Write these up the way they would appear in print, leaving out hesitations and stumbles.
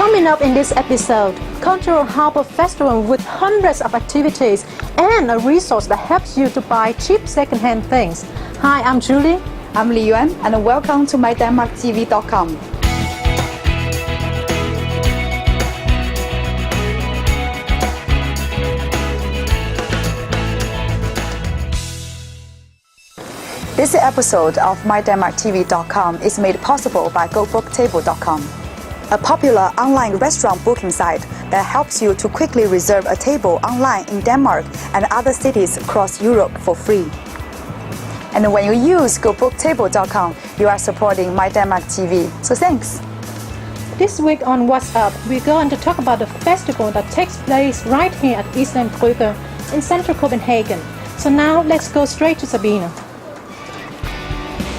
Coming up in this episode, Cultural Harbour Festival with hundreds of activities and a resource that helps you to buy cheap second-hand things. Hi, I'm Julie. I'm Li Yuan, and welcome to dba.dk. This episode of dba.dk is made possible by gobooktable.com, a popular online restaurant booking site that helps you to quickly reserve a table online in Denmark and other cities across Europe for free. And when you use gobooktable.com, you are supporting MyDenmark.tv. So thanks. This week on What's Up, we're going to talk about the festival that takes place right here at Islands Brygge in central Copenhagen. So now let's go straight to Sabine.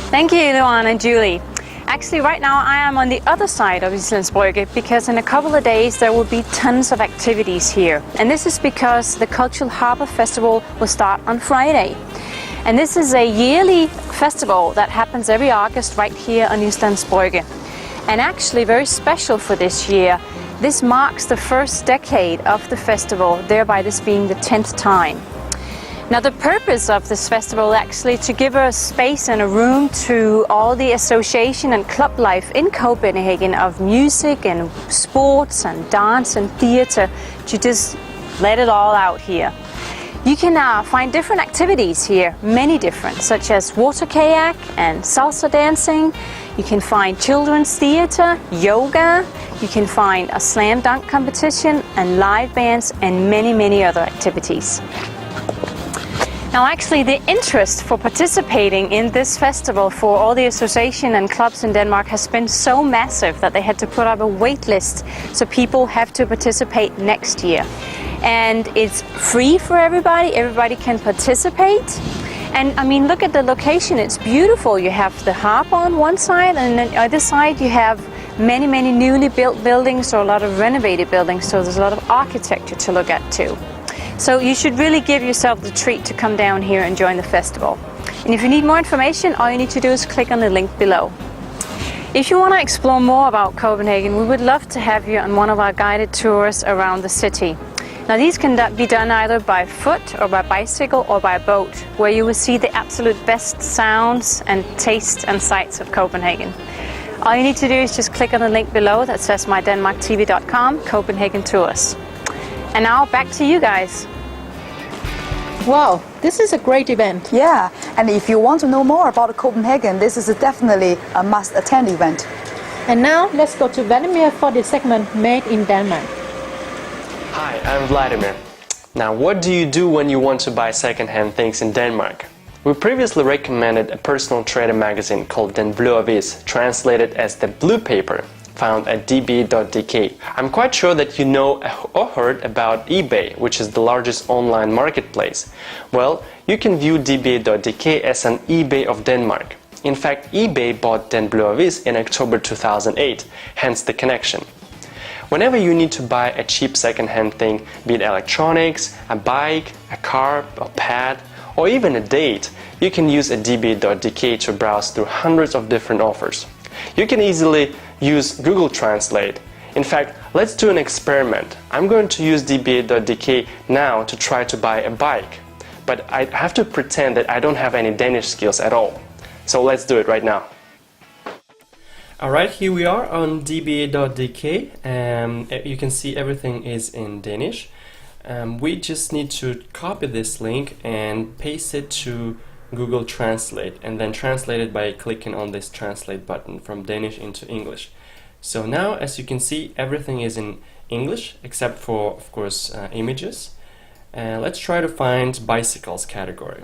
Thank you, Luan and Julie. Actually, right now I am on the other side of Islands Brygge because in a couple of days there will be tons of activities here. And this is because the Cultural Harbour Festival will start on Friday. And this is a yearly festival that happens every August right here on Islands Brygge. And actually very special for this year. This marks the first decade of the festival, thereby this being the 10th time. Now the purpose of this festival is actually to give a space and a room to all the association and club life in Copenhagen of music and sports and dance and theatre, to just let it all out here. You can find different activities here, many different, such as water kayak and salsa dancing. You can find children's theatre, yoga, you can find a slam dunk competition and live bands and many other activities. Now actually the interest for participating in this festival for all the association and clubs in Denmark has been so massive that they had to put up a wait list so people have to participate next year. And it's free for everybody, everybody can participate. And I mean, look at the location, it's beautiful. You have the harbour on one side and on the other side you have many newly built buildings or a lot of renovated buildings, so there's a lot of architecture to look at too. So you should really give yourself the treat to come down here and join the festival. And if you need more information, all you need to do is click on the link below. If you want to explore more about Copenhagen, we would love to have you on one of our guided tours around the city. Now these can be done either by foot or by bicycle or by boat, where you will see the absolute best sounds and tastes and sights of Copenhagen. All you need to do is just click on the link below that says mydenmarktv.com Copenhagen Tours. And now back to you guys. Wow, this is a great event. Yeah, and if you want to know more about Copenhagen, this is definitely a must-attend event. And now let's go to Vladimir for the segment Made in Denmark. Hi, I'm Vladimir. Now, what do you do when you want to buy second-hand things in Denmark? We previously recommended a personal trader magazine called Den Blå Avis, translated as the blue paper, found at dba.dk. I'm quite sure that you know or heard about eBay, which is the largest online marketplace. Well, you can view dba.dk as an eBay of Denmark. In fact, eBay bought Den Blå Avis in October 2008, hence the connection. Whenever you need to buy a cheap second-hand thing, be it electronics, a bike, a car, a pad, or even a date, you can use a dba.dk to browse through hundreds of different offers. You can easily use Google Translate. In fact, let's do an experiment. I'm going to use dba.dk now to try to buy a bike. But I have to pretend that I don't have any Danish skills at all. So let's do it right now. Alright, here we are on dba.dk. You can see everything is in Danish. We just need to copy this link and paste it to Google Translate and then translate it by clicking on this translate button from Danish into English. So now, as you can see, everything is in English except for, of course, images. Let's try to find bicycles category.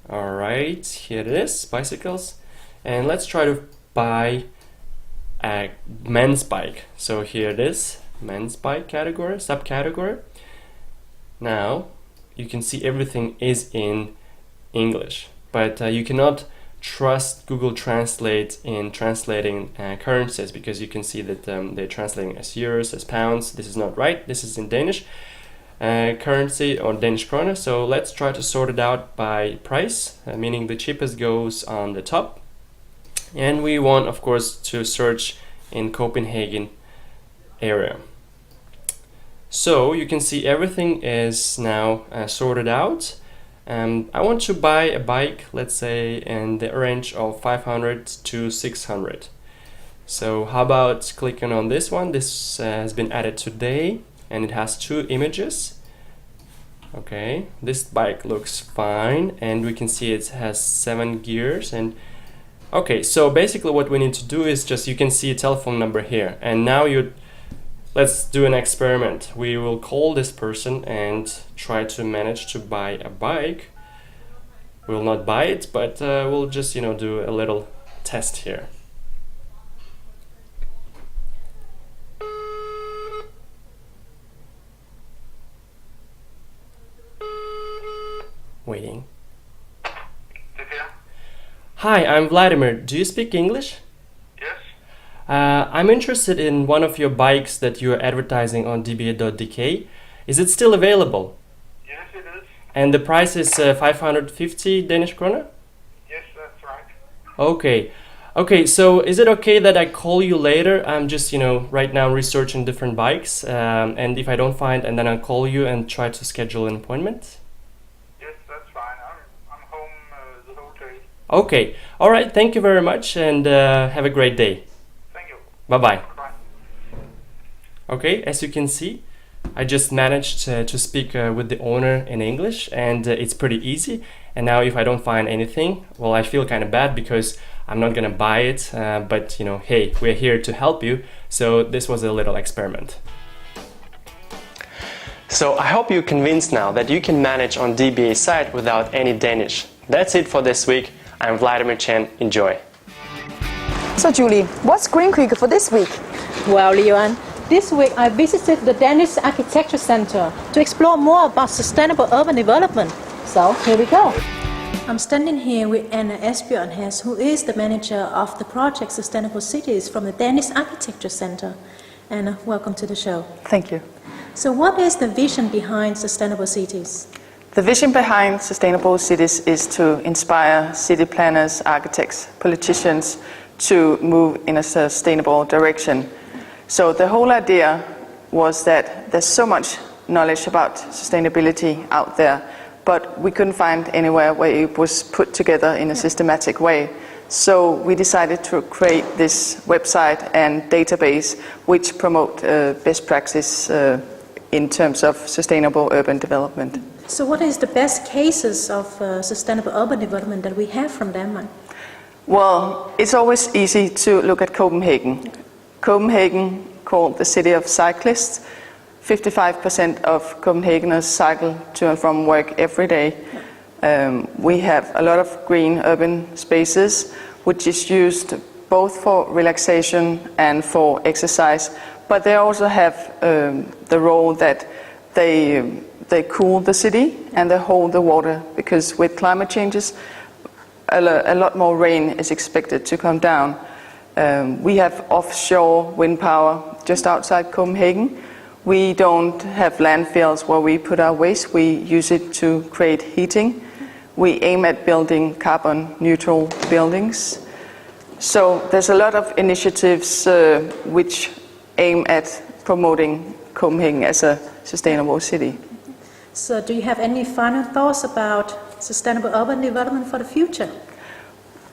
Alright, here it is, bicycles. And let's try to buy a men's bike. So here it is, men's bike category, subcategory. Now, you can see everything is in English, but you cannot trust Google Translate in translating currencies, because you can see that they're translating as euros, as pounds. This is not right. This is in Danish currency or Danish kroner. So let's try to sort it out by price, meaning the cheapest goes on the top. And we want, of course, to search in Copenhagen area. So you can see everything is now sorted out. I want to buy a bike, let's say in the range of 500 to 600. So how about clicking on this one? This has been added today and it has 2 images. Okay, this bike looks fine and we can see it has 7 gears. And okay, so basically what we need to do is just, you can see a telephone number here, and now let's do an experiment. We will call this person and try to manage to buy a bike. We'll not buy it, but we'll just, do a little test here. Waiting. Hi, I'm Vladimir. Do you speak English? Yes. I'm interested in one of your bikes that you're advertising on dba.dk. Is it still available? Yes, it is. And the price is 550 Danish kroner? Yes, that's right. Okay. Okay, so is it okay that I call you later? I'm just, right now researching different bikes. And if I don't find, and then I'll call you and try to schedule an appointment? Yes, that's fine. I'm home the whole day. Okay. All right. Thank you very much and have a great day. Thank you. Bye-bye. Bye. Okay, as you can see, I just managed to speak with the owner in English, and it's pretty easy. And now if I don't find anything, well, I feel kind of bad because I'm not gonna buy it, but hey, we're here to help you. So this was a little experiment. So I hope you're convinced now that you can manage on DBA site without any Danish. That's it for this week. I'm Vladimir Chen. Enjoy. So Julie, what's Green Creek for this week? Well, Johan, this week I visited the Danish Architecture Center to explore more about sustainable urban development. So here we go. I'm standing here with Anna Asbjørn, who is the manager of the project Sustainable Cities from the Danish Architecture Center. Anna, welcome to the show. Thank you. So what is the vision behind Sustainable Cities? The vision behind Sustainable Cities is to inspire city planners, architects, politicians to move in a sustainable direction. So the whole idea was that there's so much knowledge about sustainability out there, but we couldn't find anywhere where it was put together in a systematic way. So we decided to create this website and database which promote best practice in terms of sustainable urban development. So what is the best cases of sustainable urban development that we have from Denmark? Well, it's always easy to look at Copenhagen. Copenhagen, called the city of cyclists, 55% of Copenhageners cycle to and from work every day. We have a lot of green urban spaces, which is used both for relaxation and for exercise, but they also have the role that they cool the city and they hold the water, because with climate changes, a lot more rain is expected to come down. We have offshore wind power just outside Copenhagen. We don't have landfills where we put our waste. We use it to create heating. We aim at building carbon neutral buildings. So there's a lot of initiatives which aim at promoting Copenhagen as a sustainable city. So do you have any final thoughts about sustainable urban development for the future?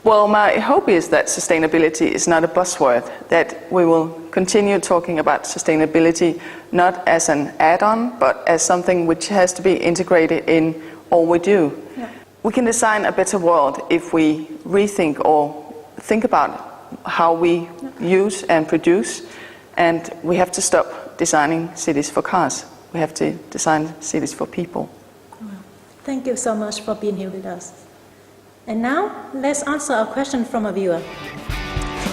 Well, my hope is that sustainability is not a buzzword, that we will continue talking about sustainability not as an add-on, but as something which has to be integrated in all we do. Yeah. We can design a better world if we rethink or think about how we use and produce, and we have to stop designing cities for cars. We have to design cities for people. Thank you so much for being here with us. And now, let's answer a question from a viewer.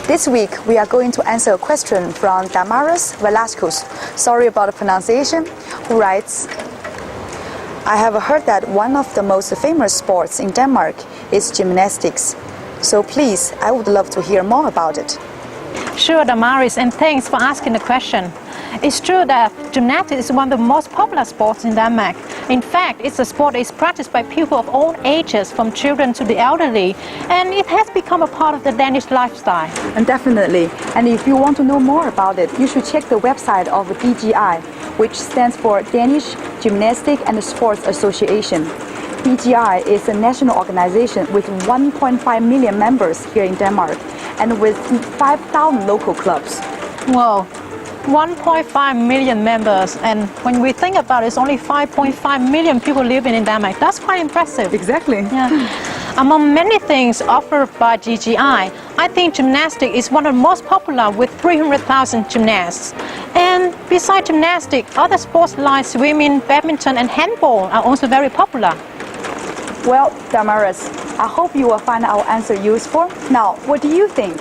This week, we are going to answer a question from Damaris Velasquez, sorry about the pronunciation, who writes, I have heard that one of the most famous sports in Denmark is gymnastics. So please, I would love to hear more about it. Sure, Damaris, and thanks for asking the question. It's true that gymnastics is one of the most popular sports in Denmark. In fact, it's a sport that is practiced by people of all ages, from children to the elderly, and it has become a part of the Danish lifestyle. And definitely. And if you want to know more about it, you should check the website of DGI, which stands for Danish Gymnastic and Sports Association. DGI is a national organization with 1.5 million members here in Denmark and with 5,000 local clubs. Whoa, 1.5 million members, and when we think about it, it's only 5.5 million people living in Denmark. That's quite impressive. Exactly. Yeah. Among many things offered by DGI, I think gymnastics is one of the most popular with 300,000 gymnasts. And besides gymnastics, other sports like swimming, badminton and handball are also very popular. Well, Damaris, I hope you will find our answer useful. Now, what do you think?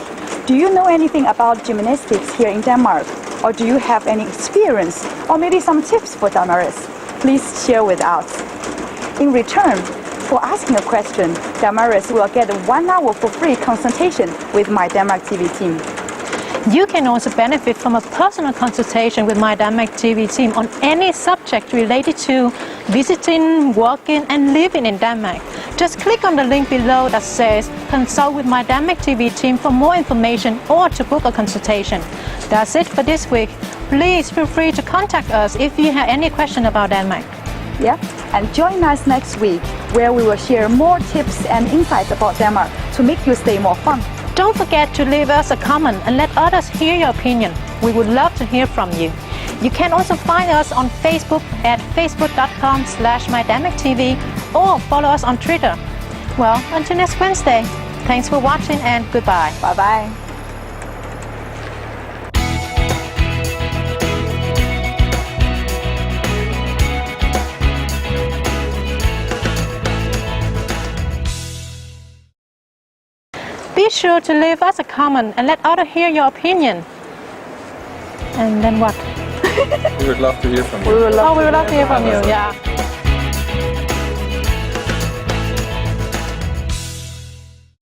Do you know anything about gymnastics here in Denmark? Or do you have any experience or maybe some tips for Damaris? Please share with us. In return, for asking a question, Damaris will get 1 hour for free consultation with My Denmark TV team. You can also benefit from a personal consultation with My Denmark TV team on any subject related to visiting, working and living in Denmark. Just click on the link below that says consult with My Denmark TV team for more information or to book a consultation. That's it for this week. Please feel free to contact us if you have any question about Denmark. Yeah, and join us next week where we will share more tips and insights about Denmark to make your stay more fun. Don't forget to leave us a comment and let others hear your opinion. We would love to hear from you. You can also find us on Facebook at facebook.com/mydenmarktv or follow us on Twitter. Well, until next Wednesday, thanks for watching and goodbye. Bye-bye. Be sure to leave us a comment and let others hear your opinion. And then what? We would love to hear from you. We would love to hear from you, yeah.